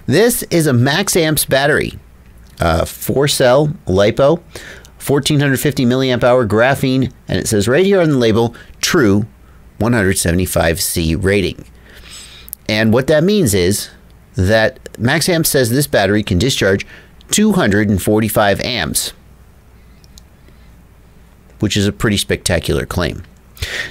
This is a MaxAmps battery, 4-cell LiPo, 1450 milliamp hour graphene, and it says right here on the label, true 175C rating. And what that means is that MaxAmps says this battery can discharge 245 amps, which is a pretty spectacular claim.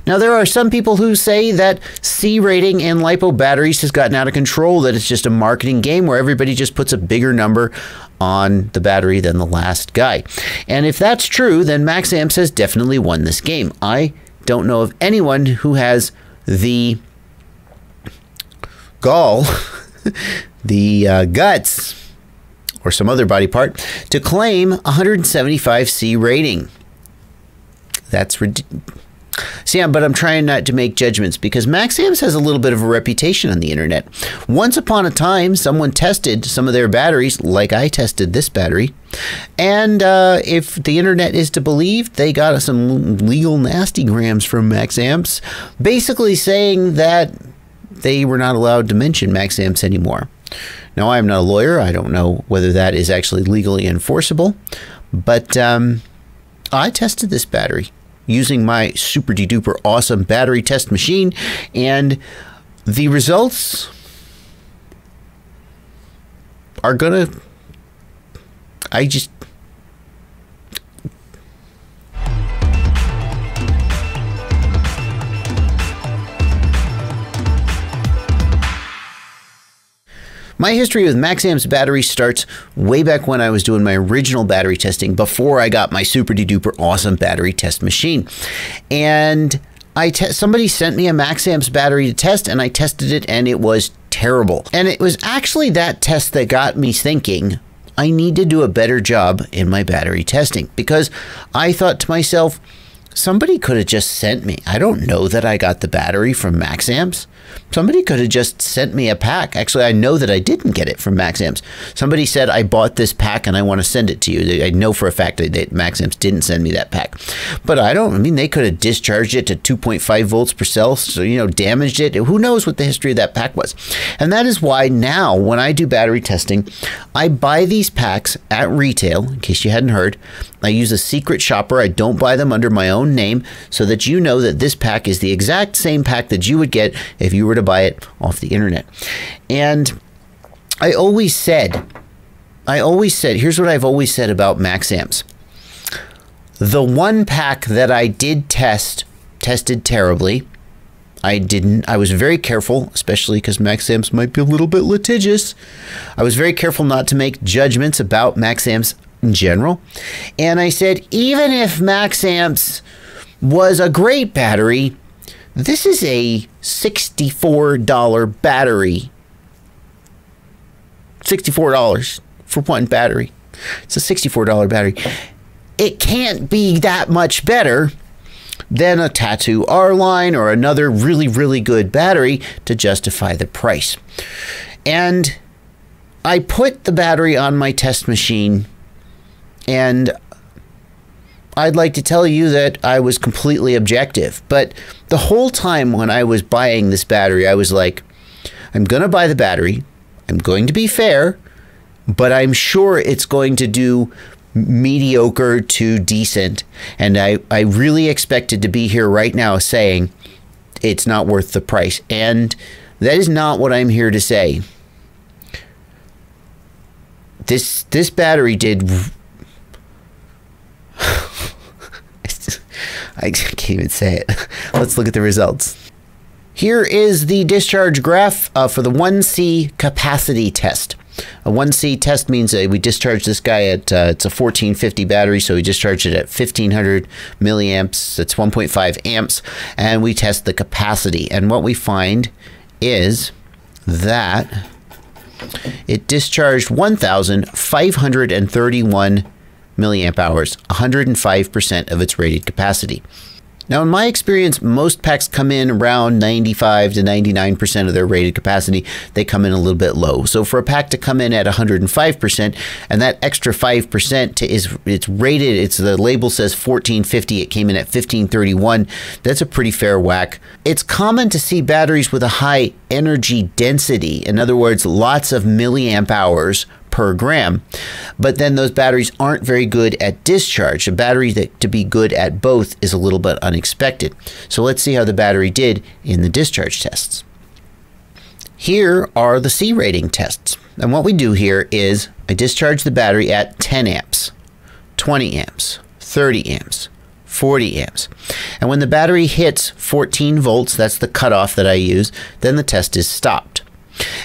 Now, there are some people who say that C rating in LiPo batteries has gotten out of control, that it's just a marketing game where everybody just puts a bigger number on the battery than the last guy. And if that's true, then MaxAmps has definitely won this game. I don't know of anyone who has the gall, the guts, or some other body part, to claim 175C rating. That's ridiculous. See, but I'm trying not to make judgments because MaxAmps has a little bit of a reputation on the internet. Once upon a time, someone tested some of their batteries, like I tested this battery, and if the internet is to believe, they got some legal nasty grams from MaxAmps, basically saying that they were not allowed to mention MaxAmps anymore. Now, I'm not a lawyer. I don't know whether that is actually legally enforceable, but I tested this battery using my super duper awesome battery test machine, and the results are gonna, My history with MaxAmps batteries starts way back when I was doing my original battery testing before I got my super duper awesome battery test machine. And somebody sent me a MaxAmps battery to test, and I tested it, and it was terrible. And it was actually that test that got me thinking, I need to do a better job in my battery testing, because I thought to myself, somebody could have just sent me, I don't know that I got the battery from MaxAmps. Somebody could have just sent me a pack. Actually, I know that I didn't get it from MaxAmps. Somebody said, I bought this pack and I want to send it to you. I know for a fact that MaxAmps didn't send me that pack. But I mean, they could have discharged it to 2.5 volts per cell, so, you know, damaged it. Who knows what the history of that pack was? And that is why now, when I do battery testing, I buy these packs at retail, in case you hadn't heard. I use a secret shopper. I don't buy them under my own name, so that you know that this pack is the exact same pack that you would get if you were to buy it off the internet. And I always said, here's what I've always said about MaxAmps. The one pack that I did tested terribly. I was very careful, especially because MaxAmps might be a little bit litigious. I was very careful not to make judgments about MaxAmps in general. And I said, even if MaxAmps was a great battery, this is a $64 battery. $64 for one battery. It's a $64 battery. It can't be that much better than a Tattoo R-Line or another really, really good battery to justify the price. And I put the battery on my test machine, and I'd like to tell you that I was completely objective. But the whole time when I was buying this battery, I was like, I'm going to buy the battery. I'm going to be fair, but I'm sure it's going to do mediocre to decent. And I really expected to be here right now saying it's not worth the price. And that is not what I'm here to say. This battery did... I can't even say it. Let's look at the results. Here is the discharge graph for the 1C capacity test. A 1C test means we discharge this guy at, it's a 1450 battery, so we discharge it at 1500 milliamps, that's 1.5 amps, and we test the capacity. And what we find is that it discharged 1,531 milliamp hours, 105% of its rated capacity. Now, in my experience, most packs come in around 95 to 99% of their rated capacity. They come in a little bit low. So for a pack to come in at 105%, and that extra 5% it's rated, the label says 1450, it came in at 1531. That's a pretty fair whack. It's common to see batteries with a high energy density. In other words, lots of milliamp hours per gram, but then those batteries aren't very good at discharge. A battery that to be good at both is a little bit unexpected. So let's see how the battery did in the discharge tests. Here are the C rating tests. And what we do here is I discharge the battery at 10 amps, 20 amps, 30 amps, 40 amps. And when the battery hits 14 volts, that's the cutoff that I use, then the test is stopped.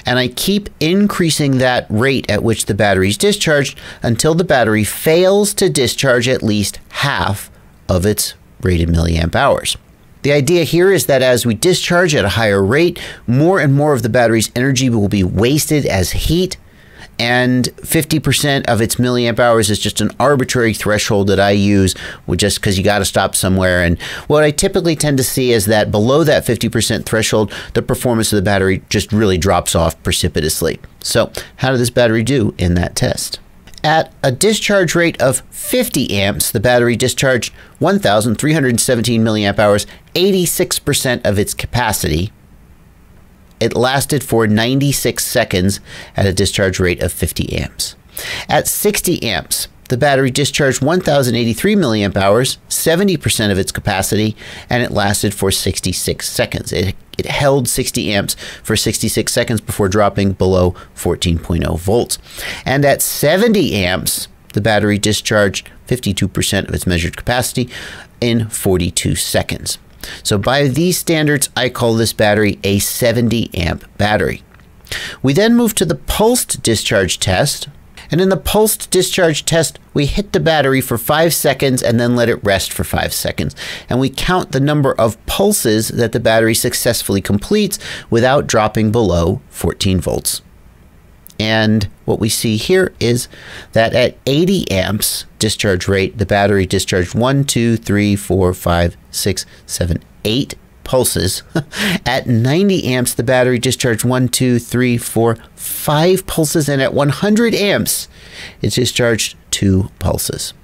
And I keep increasing that rate at which the battery is discharged until the battery fails to discharge at least half of its rated milliamp hours. The idea here is that as we discharge at a higher rate, more and more of the battery's energy will be wasted as heat, and 50% of its milliamp hours is just an arbitrary threshold that I use just because you got to stop somewhere. And what I typically tend to see is that below that 50% threshold, the performance of the battery just really drops off precipitously. So how did this battery do in that test? At a discharge rate of 50 amps, the battery discharged 1,317 milliamp hours, 86% of its capacity. It lasted for 96 seconds at a discharge rate of 50 amps. At 60 amps, the battery discharged 1,083 milliamp hours, 70% of its capacity, and it lasted for 66 seconds. It held 60 amps for 66 seconds before dropping below 14.0 volts. And at 70 amps, the battery discharged 52% of its measured capacity in 42 seconds. So by these standards, I call this battery a 70 amp battery. We then move to the pulsed discharge test. And in the pulsed discharge test, we hit the battery for 5 seconds and then let it rest for 5 seconds. And we count the number of pulses that the battery successfully completes without dropping below 14 volts. And what we see here is that at 80 amps discharge rate, the battery discharged 1, 2, 3, 4, 5, 6, 7, 8 pulses. At 90 amps, the battery discharged 1, 2, 3, 4, 5 pulses. And at 100 amps, it discharged 2 pulses.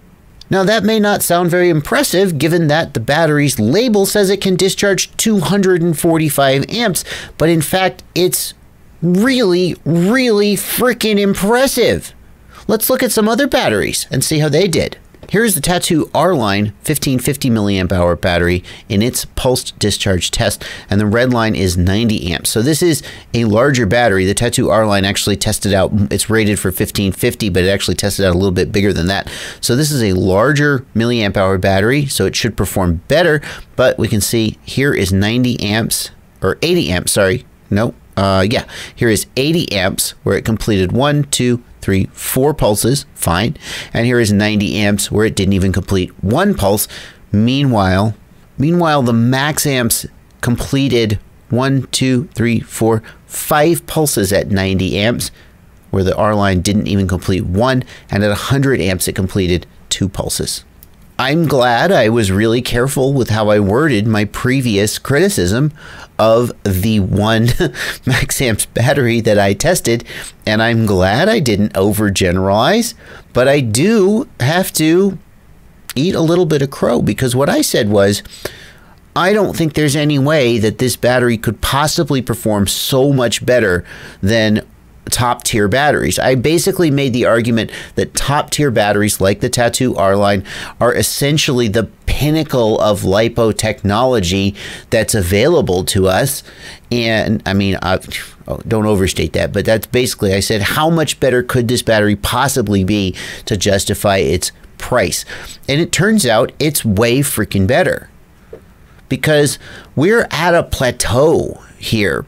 Now that may not sound very impressive given that the battery's label says it can discharge 245 amps, but in fact, it's really freaking impressive. Let's look at some other batteries and see how they did. Here's the Tattoo R-Line 1550 milliamp hour battery in its pulsed discharge test, and the red line is 90 amps. So this is a larger battery. The Tattoo R-Line actually tested out, it's rated for 1550, but it actually tested out a little bit bigger than that. So this is a larger milliamp hour battery, so it should perform better, but we can see here is 90 amps, or 80 amps, sorry. No, yeah, here is 80 amps where it completed 1, 2, 3, 4 pulses, fine. And here is 90 amps where it didn't even complete 1 pulse. Meanwhile, the MaxAmps completed 1, 2, 3, 4, 5 pulses at 90 amps, where the R-Line didn't even complete 1, and at 100 amps it completed 2 pulses. I'm glad I was really careful with how I worded my previous criticism of the one MaxAmps battery that I tested, and I'm glad I didn't overgeneralize, but I do have to eat a little bit of crow, because what I said was, I don't think there's any way that this battery could possibly perform so much better than top tier batteries. I basically made the argument that top tier batteries like the Tattoo R-Line are essentially the pinnacle of LiPo technology that's available to us. And I mean, don't overstate that, but that's basically, I said, how much better could this battery possibly be to justify its price? And it turns out it's way freaking better, because we're at a plateau here.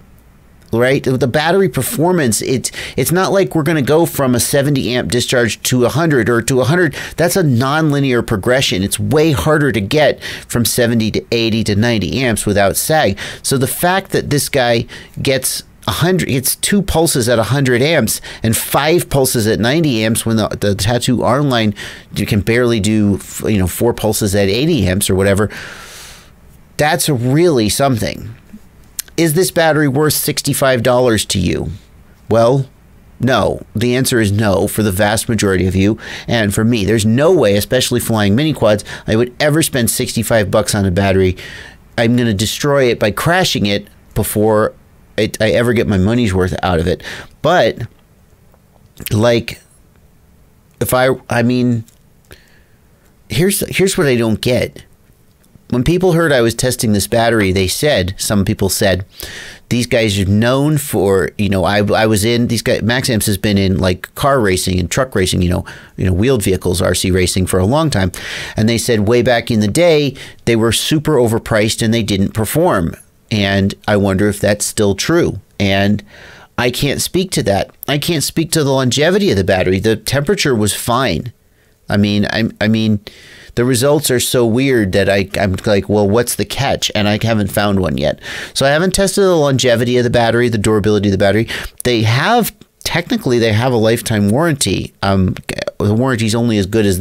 Right? The battery performance, it's not like we're going to go from a 70 amp discharge to 100 or to 100. That's a non-linear progression. It's way harder to get from 70 to 80 to 90 amps without sag. So the fact that this guy gets 100, it's 2 pulses at 100 amps and 5 pulses at 90 amps, when the Tattoo R-Line, you can barely do 4 pulses at 80 amps or whatever. That's really something. Is this battery worth $65 to you? Well, no. The answer is no for the vast majority of you. And for me, there's no way, especially flying mini quads, I would ever spend 65 bucks on a battery. I'm going to destroy it by crashing it before I ever get my money's worth out of it. But, like, I mean, here's what I don't get. When people heard I was testing this battery, some people said, these guys are known for, you know, I was in, these guys, MaxAmps has been in like car racing and truck racing, you know, wheeled vehicles, RC racing for a long time. And they said way back in the day, they were super overpriced and they didn't perform. And I wonder if that's still true. And I can't speak to that. I can't speak to the longevity of the battery. The temperature was fine. I mean, the results are so weird that I'm like, well, what's the catch? And I haven't found one yet. So I haven't tested the longevity of the battery, the durability of the battery. Technically, they have a lifetime warranty. The warranty's only as good as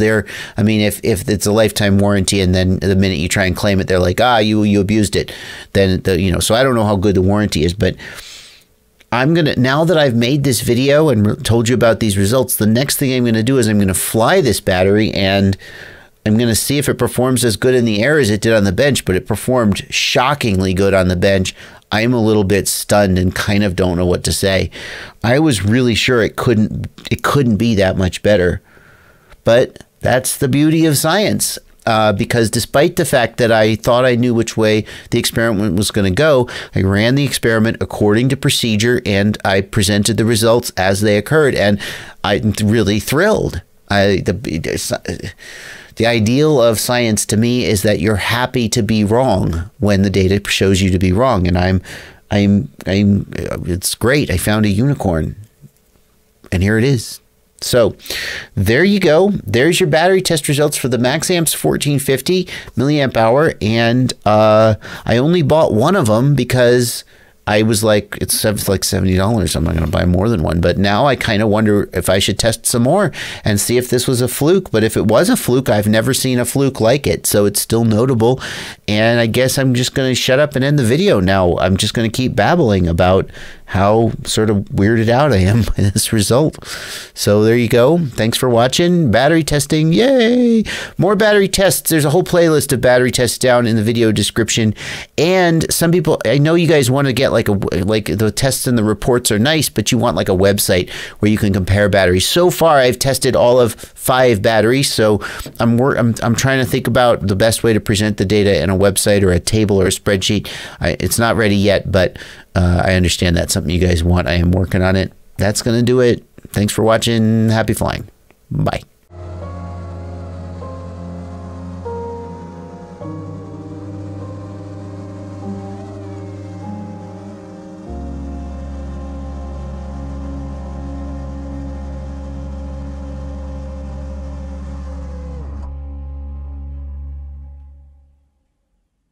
I mean, if it's a lifetime warranty and then the minute you try and claim it, they're like, you abused it. Then, so I don't know how good the warranty is, but now that I've made this video and told you about these results, the next thing I'm going to do is I'm going to fly this battery and I'm going to see if it performs as good in the air as it did on the bench, but it performed shockingly good on the bench. I'm a little bit stunned and kind of don't know what to say. I was really sure it couldn't be that much better. But that's the beauty of science. Because despite the fact that I thought I knew which way the experiment was going to go, I ran the experiment according to procedure and I presented the results as they occurred. And I'm really thrilled. The ideal of science to me is that you're happy to be wrong when the data shows you to be wrong. And it's great. I found a unicorn and here it is. So there you go. There's your battery test results for the MaxAmps 1450 milliamp hour. And I only bought one of them because I was like, it's like $70. I'm not going to buy more than one. But now I kind of wonder if I should test some more and see if this was a fluke. But if it was a fluke, I've never seen a fluke like it. So it's still notable. And I guess I'm just going to shut up and end the video now. I'm just going to keep babbling about how sort of weirded out I am by this result. So there you go. Thanks for watching. Battery testing. Yay! More battery tests. There's a whole playlist of battery tests down in the video description. And some people, I know you guys want to get like the tests and the reports are nice, but you want like a website where you can compare batteries. So far, I've tested all of 5 batteries. So I'm trying to think about the best way to present the data in a website or a table or a spreadsheet. It's not ready yet, but I understand that's something you guys want. I am working on it. That's going to do it. Thanks for watching. Happy flying. Bye.